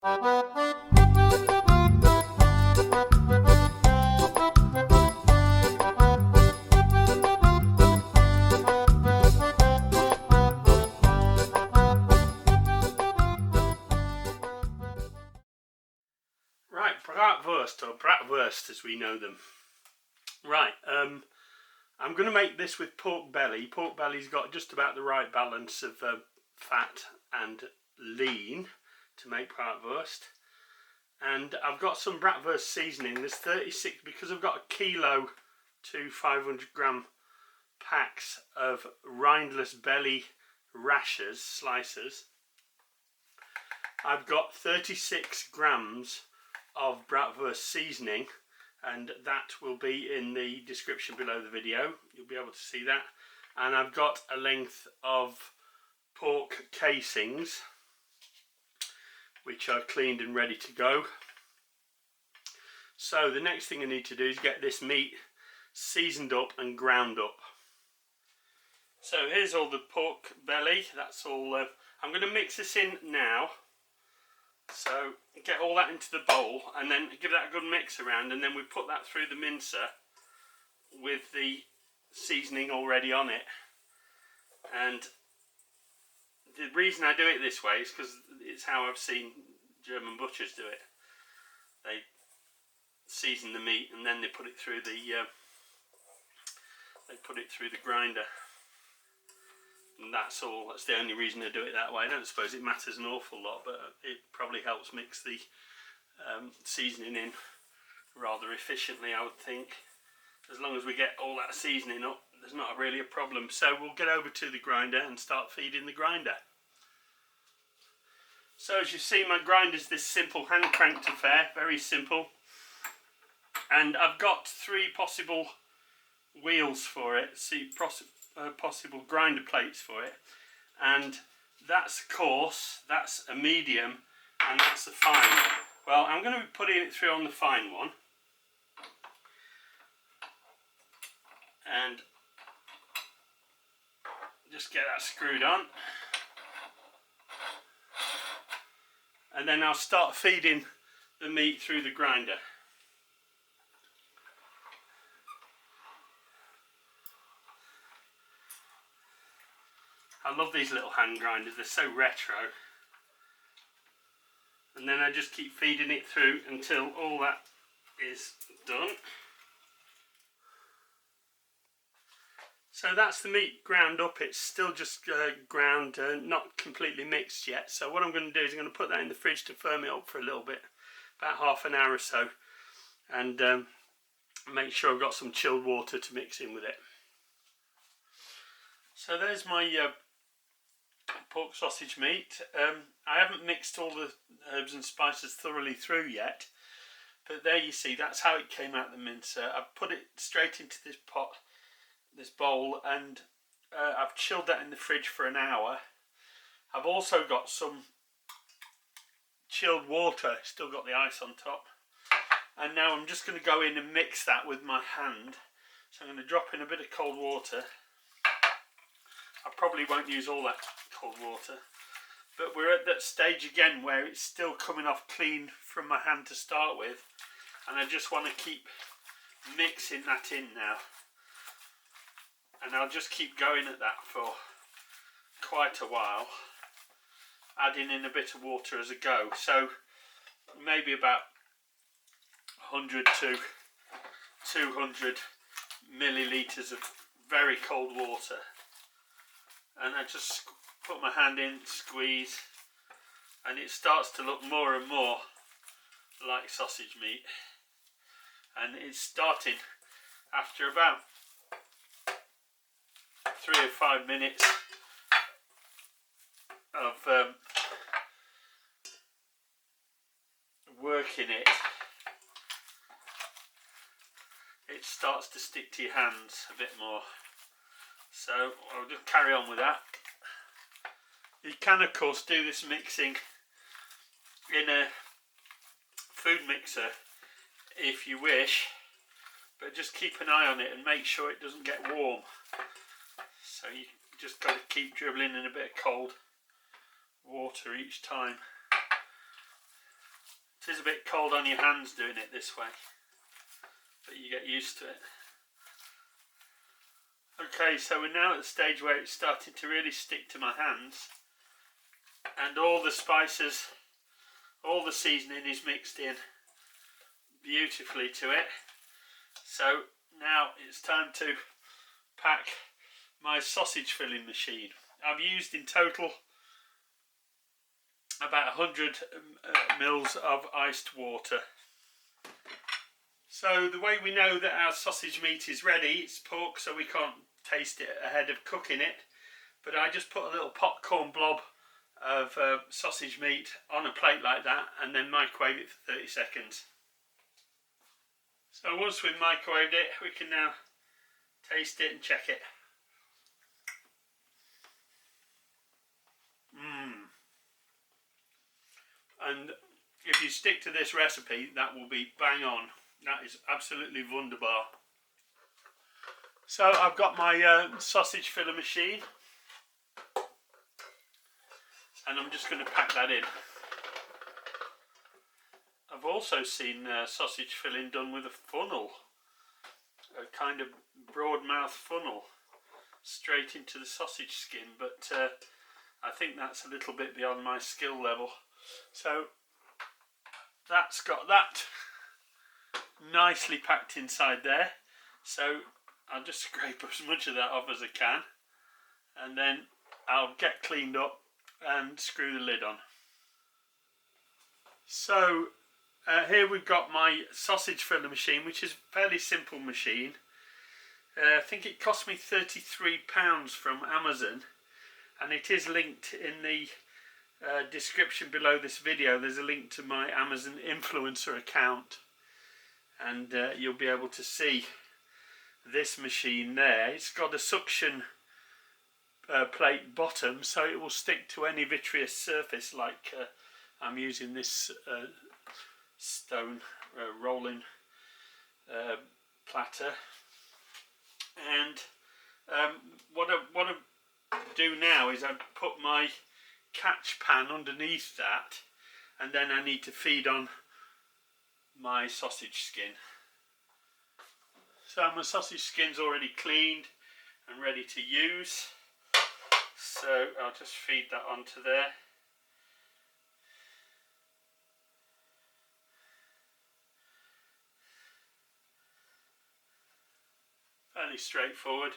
Right, Bratwurst, or Bratwurst as we know them. Right, I'm going to make this with pork belly. Pork belly's got just about the right balance of fat and lean to make Bratwurst. And I've got some Bratwurst seasoning. There's 36, because I've got a kilo to 500 gram packs of rindless belly rashers, slicers. I've got 36 grams of Bratwurst seasoning, and that will be in the description below the video. You'll be able to see that. And I've got a length of pork casings, which are cleaned and ready to go. So the next thing I need to do is get this meat seasoned up and ground up. So here's all the pork belly. That's all. I'm going to mix this in now. So get all that into the bowl and then give that a good mix around, and then we put that through the mincer with the seasoning already on it. And the reason I do it this way is because it's how I've seen German butchers do it. They season the meat and then they put it through the grinder. And that's all. That's the only reason I do it that way. I don't suppose it matters an awful lot, but it probably helps mix the seasoning in rather efficiently, I would think. As long as we get all that seasoning up, there's not really a problem. So we'll get over to the grinder and start feeding the grinder. So as you see, my grinder's this simple hand cranked affair, very simple. And I've got 3 possible wheels for it, possible grinder plates for it, and that's coarse, that's a medium, and that's a fine. Well, I'm going to be putting it through on the fine one, and just get that screwed on, and then I'll start feeding the meat through the grinder. I love these little hand grinders, they're so retro. And then I just keep feeding it through until all that is done. So that's the meat ground up. It's still just ground, not completely mixed yet. So what I'm going to do is I'm going to put that in the fridge to firm it up for a little bit, about half an hour or so, and make sure I've got some chilled water to mix in with it. So there's my pork sausage meat. I haven't mixed all the herbs and spices thoroughly through yet, but there you see, that's how it came out the mincer. I've put it straight into this pot, this bowl, and I've chilled that in the fridge for an hour. I've also got some chilled water, still got the ice on top, and now I'm just going to go in and mix that with my hand. So I'm going to drop in a bit of cold water. I probably won't use all that cold water, but we're at that stage again where it's still coming off clean from my hand to start with, and I just want to keep mixing that in now, and I'll just keep going at that for quite a while, adding in a bit of water as I go. So maybe about 100 to 200 millilitres of very cold water. And I just put my hand in, squeeze, and it starts to look more and more like sausage meat. And it's starting, after about 3 or 5 minutes of working it, it starts to stick to your hands a bit more. So I'll just carry on with that. You can of course do this mixing in a food mixer if you wish, but just keep an eye on it and make sure it doesn't get warm. So you just got to keep dribbling in a bit of cold water each time. It is a bit cold on your hands doing it this way, but you get used to it. Okay, so we're now at the stage where it's starting to really stick to my hands, and all the spices, all the seasoning is mixed in beautifully to it. So now it's time to pack my sausage filling machine. I've used in total about 100 mils of iced water. So the way we know that our sausage meat is ready, it's pork, so we can't taste it ahead of cooking it, but I just put a little popcorn blob of sausage meat on a plate like that and then microwave it for 30 seconds. So once we've microwaved it, we can now taste it and check it. And if you stick to this recipe, that will be bang on. That is absolutely wunderbar. So I've got my sausage filler machine, and I'm just going to pack that in. I've also seen sausage filling done with a funnel, a kind of broad mouth funnel straight into the sausage skin, but I think that's a little bit beyond my skill level. So that's got that nicely packed inside there, so I'll just scrape as much of that off as I can, and then I'll get cleaned up and screw the lid on. So here we've got my sausage filler machine, which is a fairly simple machine. I think it cost me £33 from Amazon, and it is linked in the description below this video. There's a link to my Amazon influencer account, and you'll be able to see this machine there. It's got a suction plate bottom, so it will stick to any vitreous surface, like I'm using this stone rolling platter. And what I do now is I put my catch pan underneath that, and then I need to feed on my sausage skin. So my sausage skin's already cleaned and ready to use, so I'll just feed that onto there. Fairly straightforward.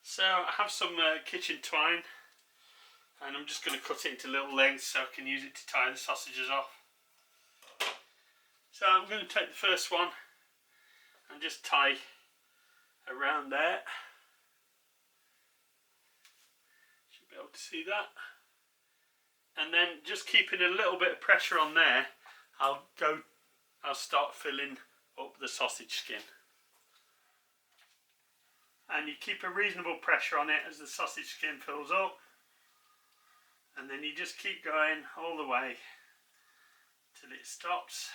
So I have some kitchen twine, and I'm just going to cut it into little lengths so I can use it to tie the sausages off. So I'm going to take the first one and just tie around there. Should be able to see that. And then just keeping a little bit of pressure on there, I'll start filling up the sausage skin. And you keep a reasonable pressure on it as the sausage skin fills up, and then you just keep going all the way till it stops.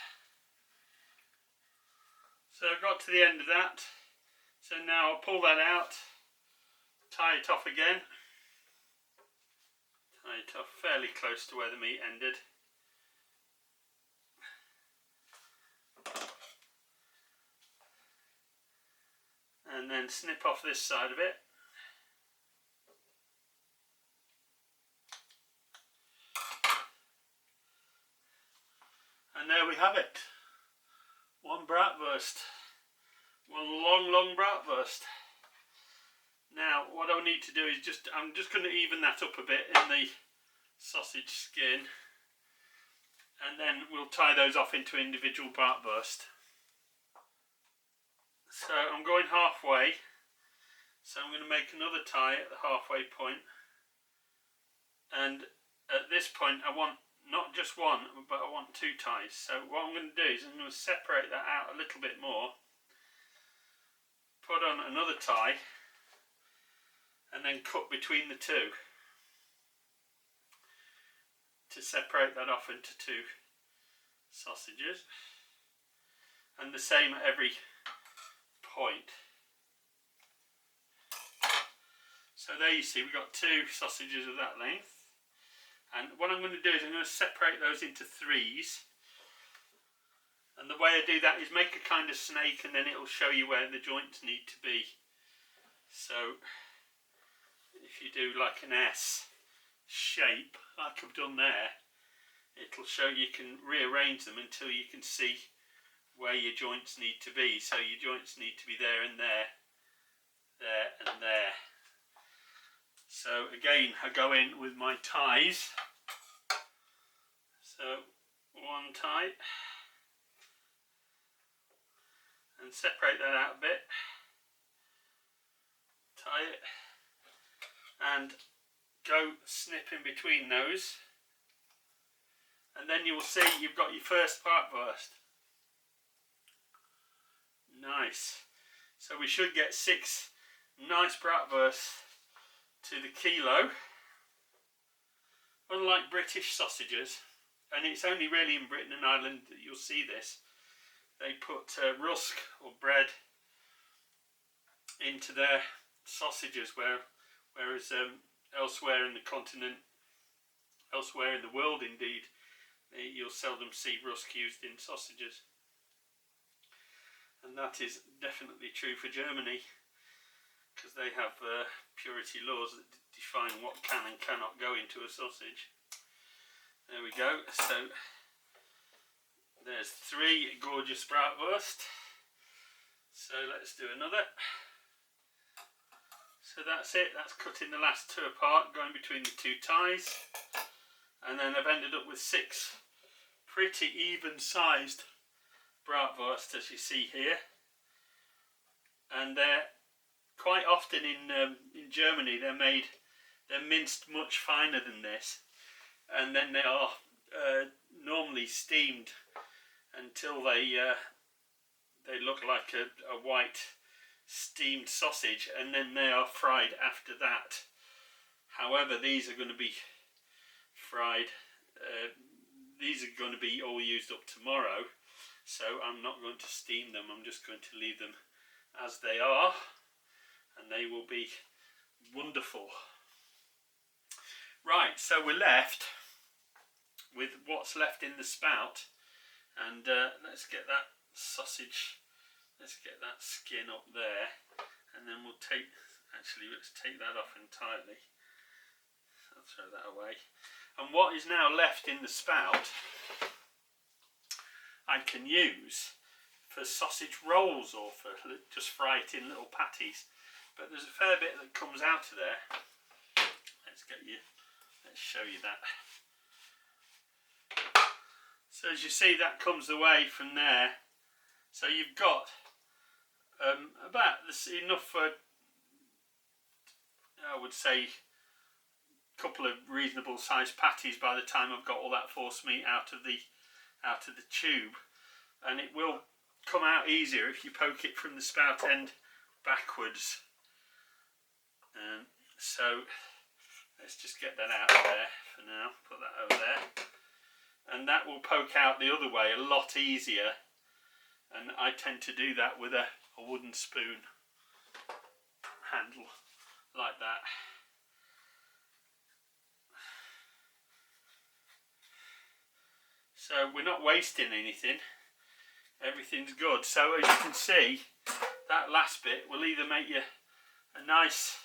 So I've got to the end of that, so now I'll pull that out, tie it off again, tie it off fairly close to where the meat ended. And then snip off this side of it. And there we have it. One bratwurst. One long bratwurst. Now what I need to do is I'm just going to even that up a bit in the sausage skin, and then we'll tie those off into individual bratwurst. So I'm going halfway, so I'm going to make another tie at the halfway point, and at this point I want not just one, but I want two ties. So what I'm going to do is I'm going to separate that out a little bit more, put on another tie, and then cut between the two to separate that off into two sausages, and the same at every point. So there you see we've got two sausages of that length, And what I'm going to do is I'm going to separate those into threes. And the way I do that is make a kind of snake, and then it will show you where the joints need to be. So if you do like an S shape, like I've done there, it'll show you can rearrange them until you can see where your joints need to be. So your joints need to be there and there, there and there. So again, I go in with my ties. So one tie, and separate that out a bit, tie it, and go snip in between those, and then you will see you've got your first bratwurst. Nice. So we should get 6 nice bratwursts to the kilo. Unlike British sausages, and it's only really in Britain and Ireland that you'll see this, they put rusk or bread into their sausages, whereas elsewhere in the continent, elsewhere in the world indeed, you'll seldom see rusk used in sausages. And that is definitely true for Germany, because they have purity laws that define what can and cannot go into a sausage. There we go. So there's 3 gorgeous bratwurst. So let's do another. So that's it. That's cutting the last 2 apart, going between the 2 ties, and then I've ended up with 6 pretty even sized bratwurst, as you see here. And they're quite often in Germany they're minced much finer than this, and then they are normally steamed until they look like a white steamed sausage, and then they are fried after that. However, these are going to be fried, these are going to be all used up tomorrow, so I'm not going to steam them. I'm just going to leave them as they are, and they will be wonderful. Right, so we're left with what's left in the spout, and let's get that sausage, let's get that skin up there, and then we'll take, actually let's take that off entirely. I'll throw that away. And what is now left in the spout I can use for sausage rolls, or for just fry it in little patties. But there's a fair bit that comes out of there. Let's show you that. So as you see, that comes away from there. So you've got about this, enough for, I would say, a couple of reasonable sized patties by the time I've got all that force meat out of the tube. And it will come out easier if you poke it from the spout end backwards. So let's just get that out there for now, put that over there, and that will poke out the other way a lot easier, and I tend to do that with a wooden spoon handle like that. So we're not wasting anything, everything's good. So as you can see, that last bit will either make you a nice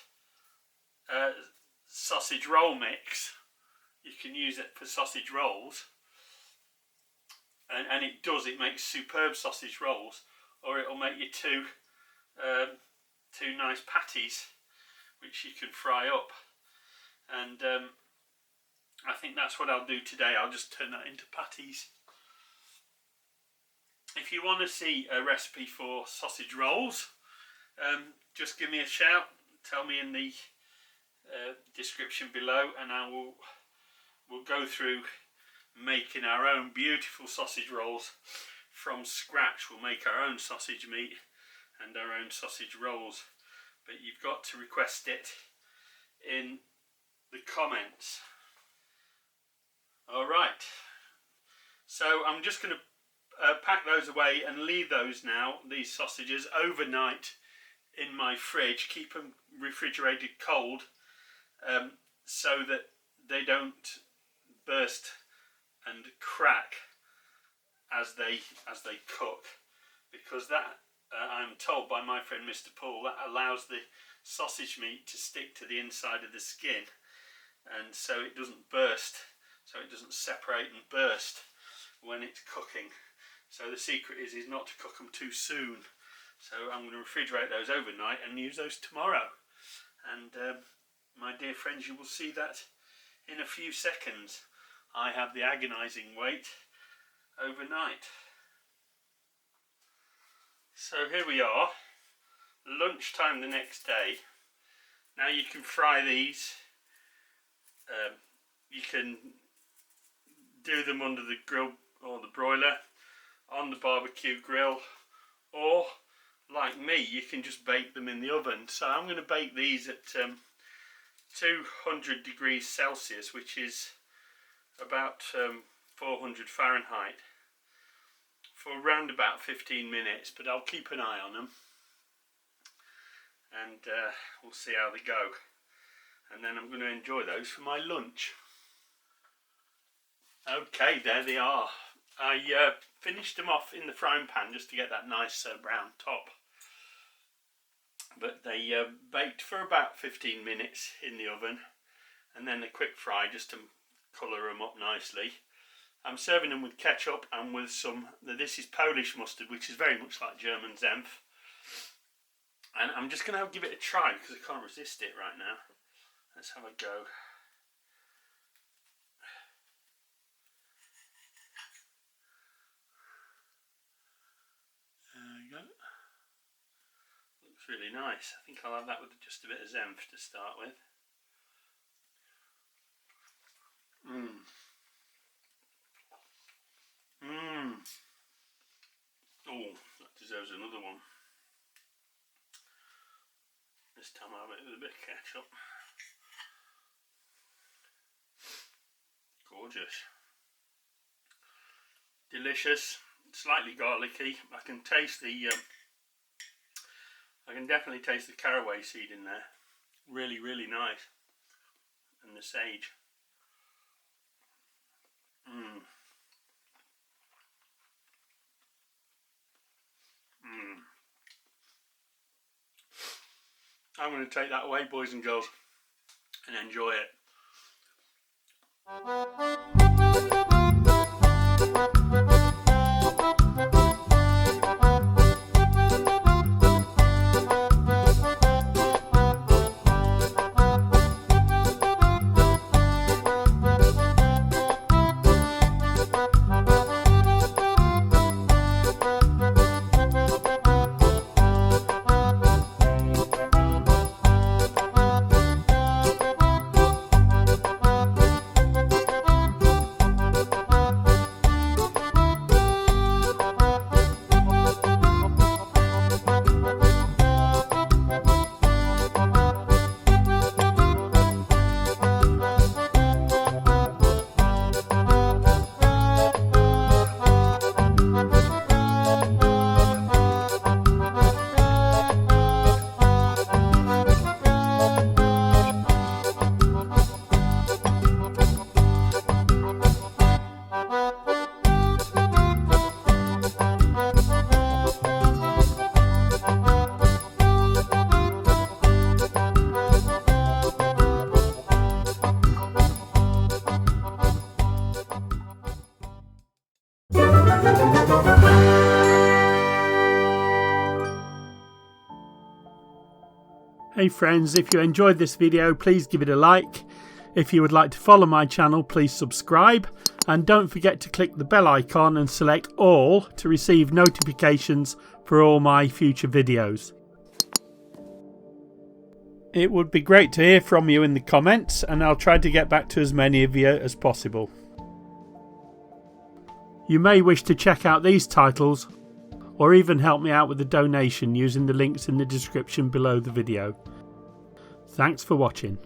sausage roll mix. You can use it for sausage rolls, and it makes superb sausage rolls, or it'll make you two nice patties which you can fry up. And I think that's what I'll do today. I'll just turn that into patties. If you want to see a recipe for sausage rolls, just give me a shout, tell me in the description below, and we'll go through making our own beautiful sausage rolls from scratch. We'll make our own sausage meat and our own sausage rolls, but you've got to request it in the comments. Alright, so I'm just going to pack those away and leave those now, these sausages, overnight in my fridge. Keep them refrigerated cold, so that they don't burst and crack as they cook, because that I'm told by my friend Mr. Paul, that allows the sausage meat to stick to the inside of the skin, and so it doesn't burst, so it doesn't separate and burst when it's cooking. So the secret is not to cook them too soon. So I'm going to refrigerate those overnight and use those tomorrow. And my dear friends, you will see that in a few seconds. I have the agonising wait overnight. So here we are, lunchtime the next day. Now you can fry these. You can do them under the grill or the broiler, on the barbecue grill, or like me, you can just bake them in the oven. So I'm going to bake these at 200 degrees Celsius, which is about 400 Fahrenheit, for around about 15 minutes, but I'll keep an eye on them, and we'll see how they go. And then I'm going to enjoy those for my lunch. Okay, there they are. I finished them off in the frying pan just to get that nice brown top. But they baked for about 15 minutes in the oven, and then a quick fry just to colour them up nicely. I'm serving them with ketchup and with some, this is Polish mustard, which is very much like German Senf. And I'm just going to give it a try because I can't resist it right now. Let's have a go. There we go. Looks really nice. I think I'll have that with just a bit of Senf to start with. Oh, that deserves another one. This time I'll have it with a bit of ketchup. Gorgeous. Delicious. Slightly garlicky. I can taste the I can definitely taste the caraway seed in there. Really, really nice. And the sage. I'm going to take that away, boys and girls, and enjoy it. Hey friends, if you enjoyed this video, please give it a like. If you would like to follow my channel, please subscribe, and don't forget to click the bell icon and select all to receive notifications for all my future videos. It would be great to hear from you in the comments, and I'll try to get back to as many of you as possible. You may wish to check out these titles, or even help me out with a donation using the links in the description below the video. Thanks for watching.